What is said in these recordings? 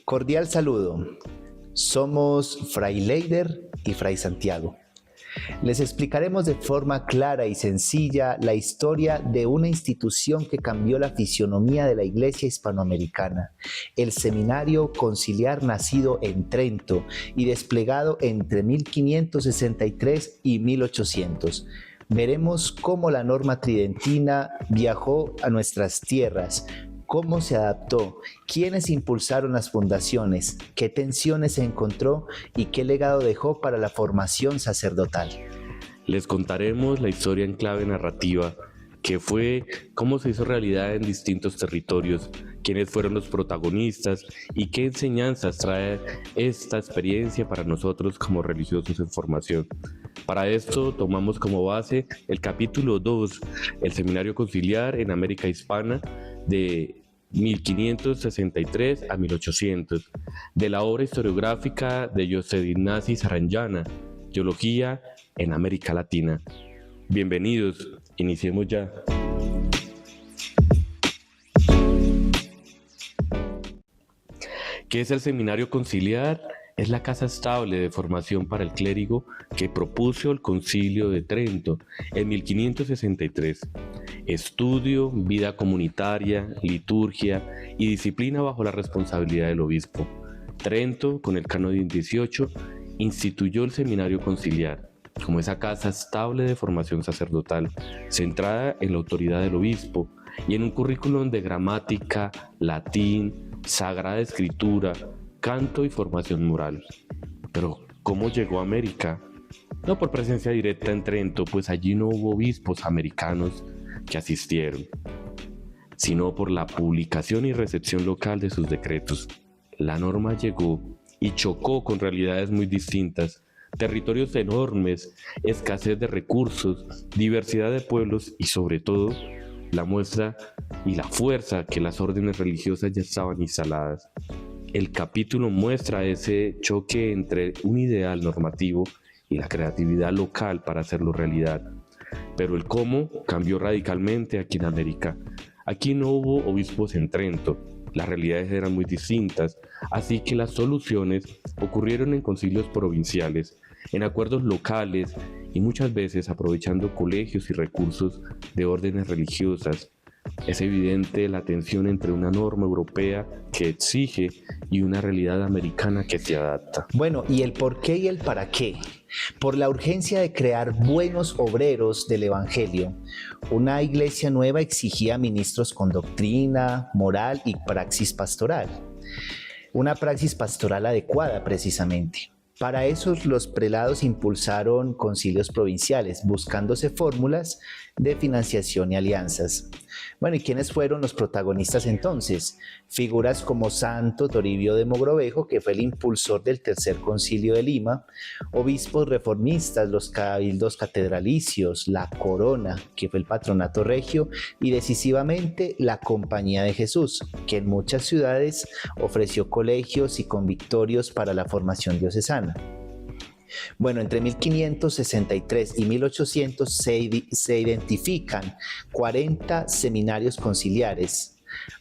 Cordial saludo. Somos Fray Leider y Fray Santiago. Les explicaremos de forma clara y sencilla la historia de una institución que cambió la fisionomía de la Iglesia hispanoamericana, el Seminario Conciliar, nacido en Trento y desplegado entre 1563 y 1800. Veremos cómo la norma tridentina viajó a nuestras tierras, cómo se adaptó, quiénes impulsaron las fundaciones, qué tensiones se encontró y qué legado dejó para la formación sacerdotal. Les contaremos la historia en clave narrativa, qué fue, cómo se hizo realidad en distintos territorios, quiénes fueron los protagonistas y qué enseñanzas trae esta experiencia para nosotros como religiosos en formación. Para esto tomamos como base el capítulo 2, el Seminario Conciliar en América Hispana, de 1563 a 1800, de la obra historiográfica de José Ignacio Saranyana, Teología en América Latina. Bienvenidos, iniciemos ya. ¿Qué es el Seminario Conciliar? Es la casa estable de formación para el clérigo que propuso el Concilio de Trento en 1563. Estudio, vida comunitaria, liturgia y disciplina bajo la responsabilidad del obispo. Trento, con el Canon 18, instituyó el Seminario Conciliar como esa casa estable de formación sacerdotal, centrada en la autoridad del obispo y en un currículum de gramática, latín, sagrada escritura, canto y formación moral. Pero, ¿cómo llegó a América? No por presencia directa en Trento, pues allí no hubo obispos americanos que asistieron, sino por la publicación y recepción local de sus decretos. La norma llegó y chocó con realidades muy distintas, territorios enormes, escasez de recursos, diversidad de pueblos y sobre todo la muestra y la fuerza que las órdenes religiosas ya estaban instaladas. El capítulo muestra ese choque entre un ideal normativo y la creatividad local para hacerlo realidad. Pero el cómo cambió radicalmente aquí en América. Aquí no hubo obispos en Trento, las realidades eran muy distintas, así que las soluciones ocurrieron en concilios provinciales, en acuerdos locales y muchas veces aprovechando colegios y recursos de órdenes religiosas. Es evidente la tensión entre una norma europea que exige y una realidad americana que se adapta. Bueno, ¿y el por qué y el para qué? Por la urgencia de crear buenos obreros del Evangelio. Una iglesia nueva exigía ministros con doctrina, moral y praxis pastoral. Una praxis pastoral adecuada, precisamente. Para eso los prelados impulsaron concilios provinciales, buscándose fórmulas de financiación y alianzas. Bueno, ¿y quiénes fueron los protagonistas entonces? Figuras como Santo Toribio de Mogrovejo, que fue el impulsor del Tercer Concilio de Lima, obispos reformistas, los cabildos catedralicios, la Corona, que fue el patronato regio, y decisivamente la Compañía de Jesús, que en muchas ciudades ofreció colegios y convictorios para la formación diocesana. Bueno, entre 1563 y 1800 se identifican 40 seminarios conciliares.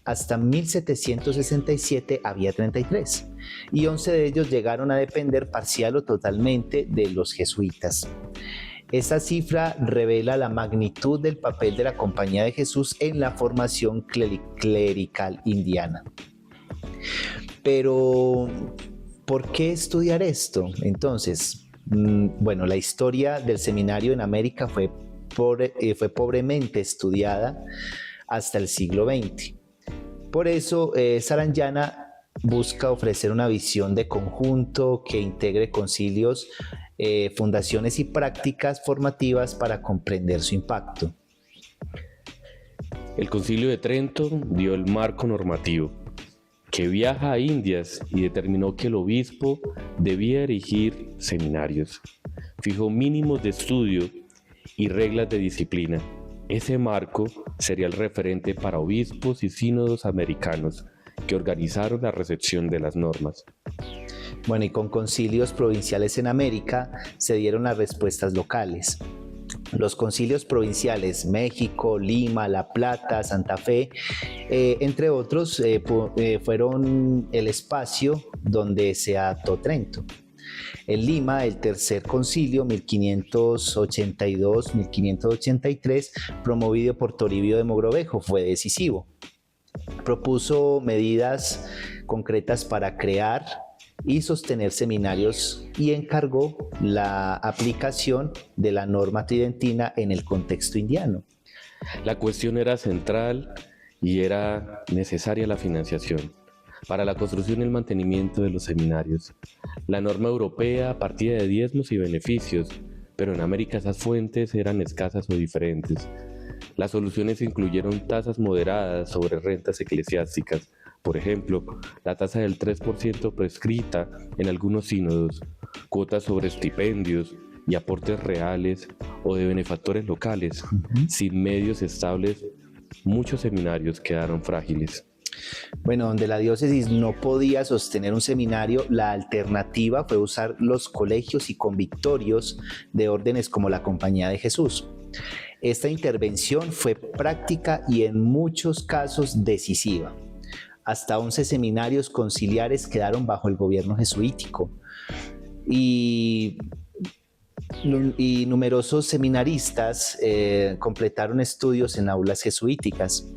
Hasta 1767 había 33 y 11 de ellos llegaron a depender parcial o totalmente de los jesuitas. Esta cifra revela la magnitud del papel de la Compañía de Jesús en la formación clerical indiana. Pero ¿por qué estudiar esto? Entonces, bueno, la historia del seminario en América fue pobremente estudiada hasta el siglo XX. Por eso, Saranyana busca ofrecer una visión de conjunto que integre concilios, fundaciones y prácticas formativas para comprender su impacto. El Concilio de Trento dio el marco normativo, que viaja a Indias y determinó que el obispo debía erigir seminarios. Fijó mínimos de estudio y reglas de disciplina. Ese marco sería el referente para obispos y sínodos americanos que organizaron la recepción de las normas. Bueno, y con concilios provinciales en América se dieron las respuestas locales. Los concilios provinciales, México, Lima, La Plata, Santa Fe, entre otros, fueron el espacio donde se adaptó Trento. En Lima, el tercer concilio, 1582-1583, promovido por Toribio de Mogrovejo, fue decisivo. Propuso medidas concretas para crear y sostener seminarios y encargó la aplicación de la norma tridentina en el contexto indiano. La cuestión era central y era necesaria la financiación para la construcción y el mantenimiento de los seminarios. La norma europea partía de diezmos y beneficios, pero en América esas fuentes eran escasas o diferentes. Las soluciones incluyeron tasas moderadas sobre rentas eclesiásticas, por ejemplo, la tasa del 3% prescrita en algunos sínodos, cuotas sobre estipendios y aportes reales o de benefactores locales. Sin medios estables, muchos seminarios quedaron frágiles. Bueno, donde la diócesis no podía sostener un seminario, la alternativa fue usar los colegios y convictorios de órdenes como la Compañía de Jesús. Esta intervención fue práctica y en muchos casos decisiva. Hasta 11 seminarios conciliares quedaron bajo el gobierno jesuítico y numerosos seminaristas completaron estudios en aulas jesuíticas.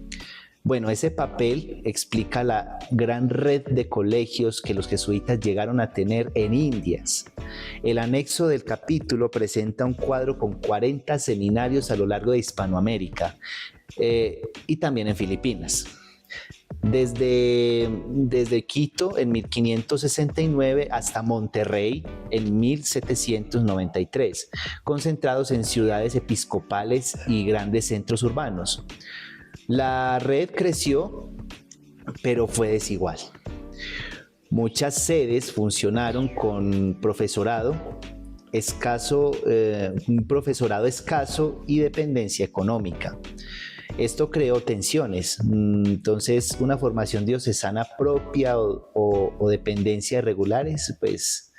Bueno, ese papel explica la gran red de colegios que los jesuitas llegaron a tener en Indias. El anexo del capítulo presenta un cuadro con 40 seminarios a lo largo de Hispanoamérica y también en Filipinas. Desde Quito en 1569 hasta Monterrey en 1793, concentrados en ciudades episcopales y grandes centros urbanos. La red creció, pero fue desigual. Muchas sedes funcionaron con un profesorado escaso y dependencia económica. Esto creó tensiones. Entonces, una formación diocesana propia o dependencia irregulares, pues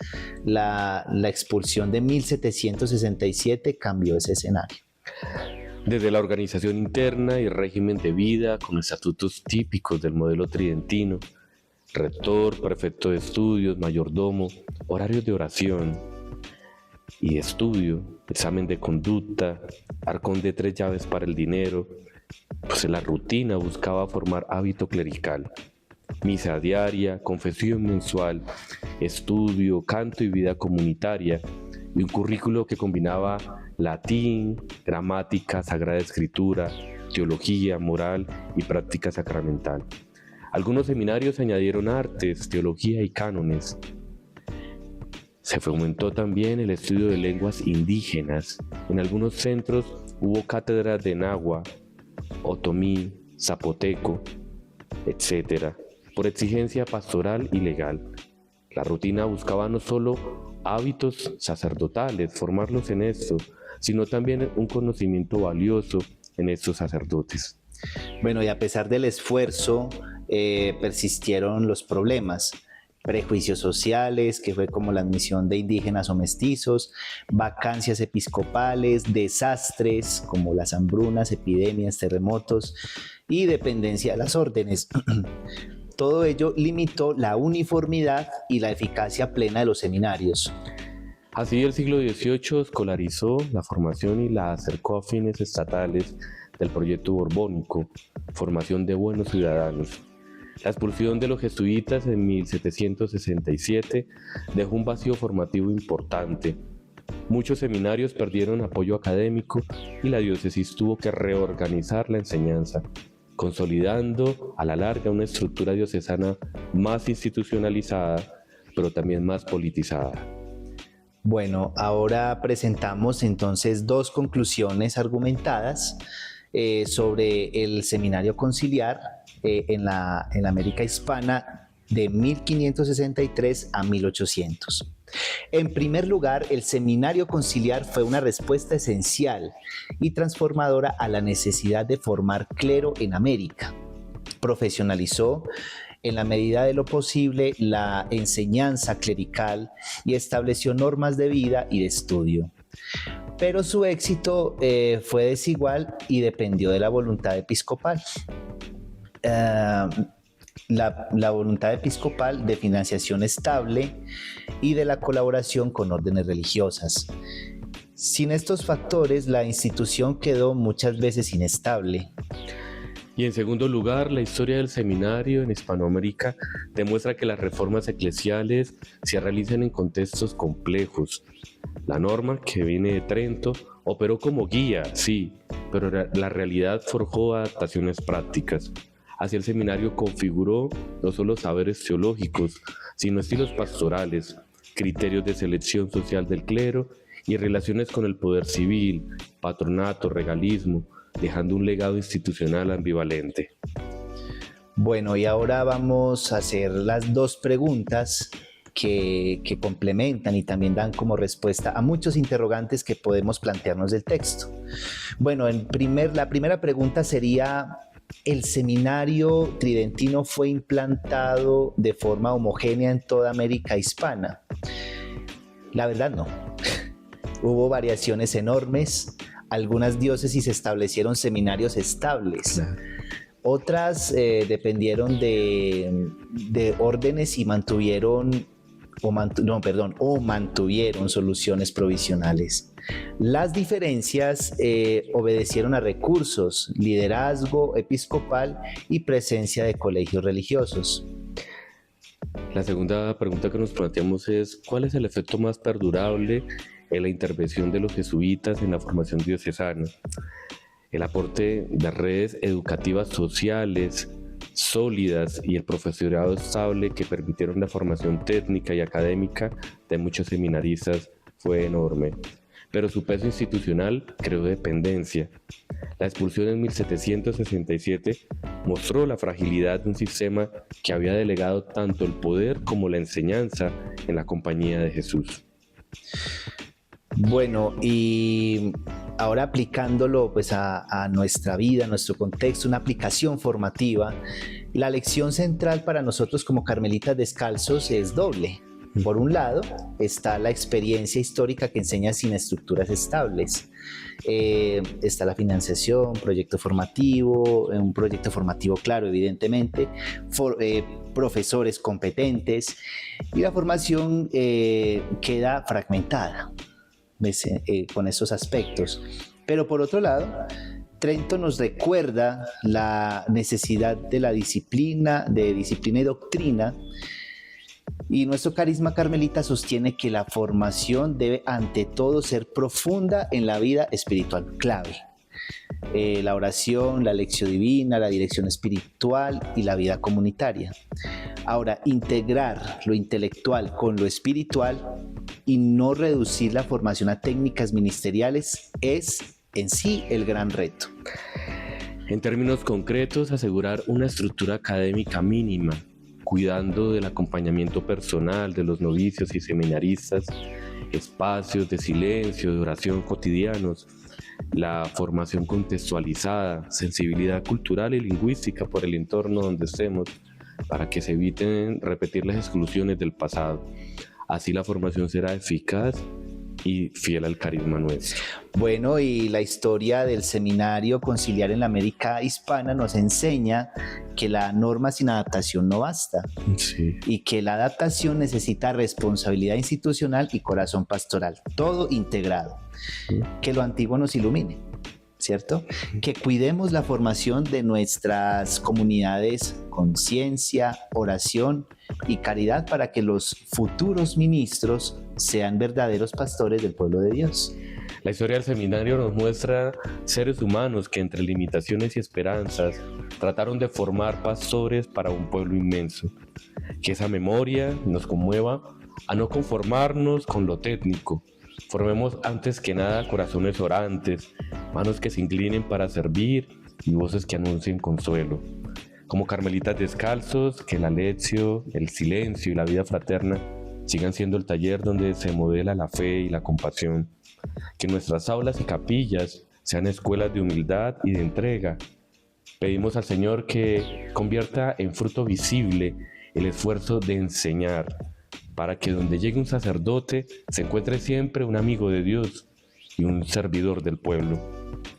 la expulsión de 1767 cambió ese escenario. Desde la organización interna y régimen de vida con estatutos típicos del modelo tridentino, rector, prefecto de estudios, mayordomo, horarios de oración y estudio, examen de conducta, arcón de 3 llaves para el dinero, pues la rutina buscaba formar hábito clerical, misa diaria, confesión mensual, estudio, canto y vida comunitaria, y un currículo que combinaba latín, gramática, sagrada escritura, teología, moral y práctica sacramental. Algunos seminarios añadieron artes, teología y cánones. Se fomentó también el estudio de lenguas indígenas. En algunos centros hubo cátedras de náhuatl, otomí, zapoteco, etc., por exigencia pastoral y legal. La rutina buscaba no solo hábitos sacerdotales, formarlos en esto, sino también un conocimiento valioso en estos sacerdotes. Bueno, y a pesar del esfuerzo, persistieron los problemas. Prejuicios sociales, que fue como la admisión de indígenas o mestizos, vacancias episcopales, desastres como las hambrunas, epidemias, terremotos y dependencia de las órdenes. Todo ello limitó la uniformidad y la eficacia plena de los seminarios. Así el siglo XVIII escolarizó la formación y la acercó a fines estatales del proyecto borbónico, formación de buenos ciudadanos. La expulsión de los jesuitas en 1767 dejó un vacío formativo importante. Muchos seminarios perdieron apoyo académico y la diócesis tuvo que reorganizar la enseñanza, consolidando a la larga una estructura diocesana más institucionalizada, pero también más politizada. Bueno, ahora presentamos entonces 2 conclusiones argumentadas sobre el seminario conciliar en la América hispana de 1563 a 1800. En primer lugar, el seminario conciliar fue una respuesta esencial y transformadora a la necesidad de formar clero en América. Profesionalizó en la medida de lo posible la enseñanza clerical y estableció normas de vida y de estudio. pero su éxito fue desigual y dependió de la voluntad episcopal. La voluntad episcopal de financiación estable y de la colaboración con órdenes religiosas. Sin estos factores, la institución quedó muchas veces inestable. Y en segundo lugar, la historia del seminario en Hispanoamérica demuestra que las reformas eclesiales se realizan en contextos complejos. La norma que viene de Trento operó como guía, sí, pero la realidad forjó adaptaciones prácticas. Así el seminario configuró no solo saberes teológicos, sino estilos pastorales, criterios de selección social del clero y relaciones con el poder civil, patronato, regalismo, dejando un legado institucional ambivalente. Bueno, y ahora vamos a hacer las dos preguntas que complementan y también dan como respuesta a muchos interrogantes que podemos plantearnos del texto. Bueno, la primera pregunta sería: ¿el seminario tridentino fue implantado de forma homogénea en toda América hispana? La verdad no. Hubo variaciones enormes. Algunas diócesis establecieron seminarios estables. Otras dependieron de órdenes y mantuvieron soluciones provisionales. Las diferencias obedecieron a recursos, liderazgo episcopal y presencia de colegios religiosos. La segunda pregunta que nos planteamos es: ¿cuál es el efecto más perdurable en la intervención de los jesuitas en la formación diocesana? El aporte de redes educativas sociales sólidas y el profesorado estable que permitieron la formación técnica y académica de muchos seminaristas fue enorme, pero su peso institucional creó dependencia. La expulsión en 1767 mostró la fragilidad de un sistema que había delegado tanto el poder como la enseñanza en la compañía de Jesús. Bueno, y ahora aplicándolo pues a nuestra vida, a nuestro contexto, una aplicación formativa, la lección central para nosotros como carmelitas descalzos es doble. Por un lado está la experiencia histórica que enseña sin estructuras estables. Está la financiación, un proyecto formativo claro, evidentemente, profesores competentes, y la formación queda fragmentada con esos aspectos. Pero por otro lado, Trento nos recuerda la necesidad de la disciplina y doctrina, y nuestro carisma carmelita sostiene que la formación debe ante todo ser profunda en la vida espiritual clave. La oración, la lección divina, la dirección espiritual y la vida comunitaria. Ahora, integrar lo intelectual con lo espiritual y no reducir la formación a técnicas ministeriales es en sí el gran reto. En términos concretos, asegurar una estructura académica mínima, cuidando del acompañamiento personal de los novicios y seminaristas, espacios de silencio, de oración cotidianos, la formación contextualizada, sensibilidad cultural y lingüística por el entorno donde estemos, para que se eviten repetir las exclusiones del pasado. Así la formación será eficaz y fiel al carisma nuestro. Bueno, y la historia del seminario conciliar en la América hispana nos enseña que la norma sin adaptación no basta. Sí. Y que la adaptación necesita responsabilidad institucional y corazón pastoral, todo integrado. Que lo antiguo nos ilumine, ¿cierto? Que cuidemos la formación de nuestras comunidades con ciencia, oración y caridad para que los futuros ministros sean verdaderos pastores del pueblo de Dios. La historia del seminario nos muestra seres humanos que entre limitaciones y esperanzas trataron de formar pastores para un pueblo inmenso. Que esa memoria nos conmueva a no conformarnos con lo técnico. Formemos antes que nada corazones orantes, manos que se inclinen para servir y voces que anuncien consuelo. Como carmelitas descalzos, que la lección, el silencio y la vida fraterna sigan siendo el taller donde se modela la fe y la compasión. Que nuestras aulas y capillas sean escuelas de humildad y de entrega. Pedimos al Señor que convierta en fruto visible el esfuerzo de enseñar, para que donde llegue un sacerdote se encuentre siempre un amigo de Dios, y un servidor del pueblo,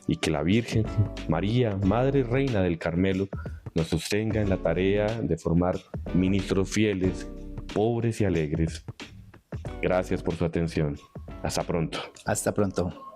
y que la Virgen María, Madre y Reina del Carmelo, nos sostenga en la tarea de formar ministros fieles, pobres y alegres. Gracias por su atención. Hasta pronto. Hasta pronto.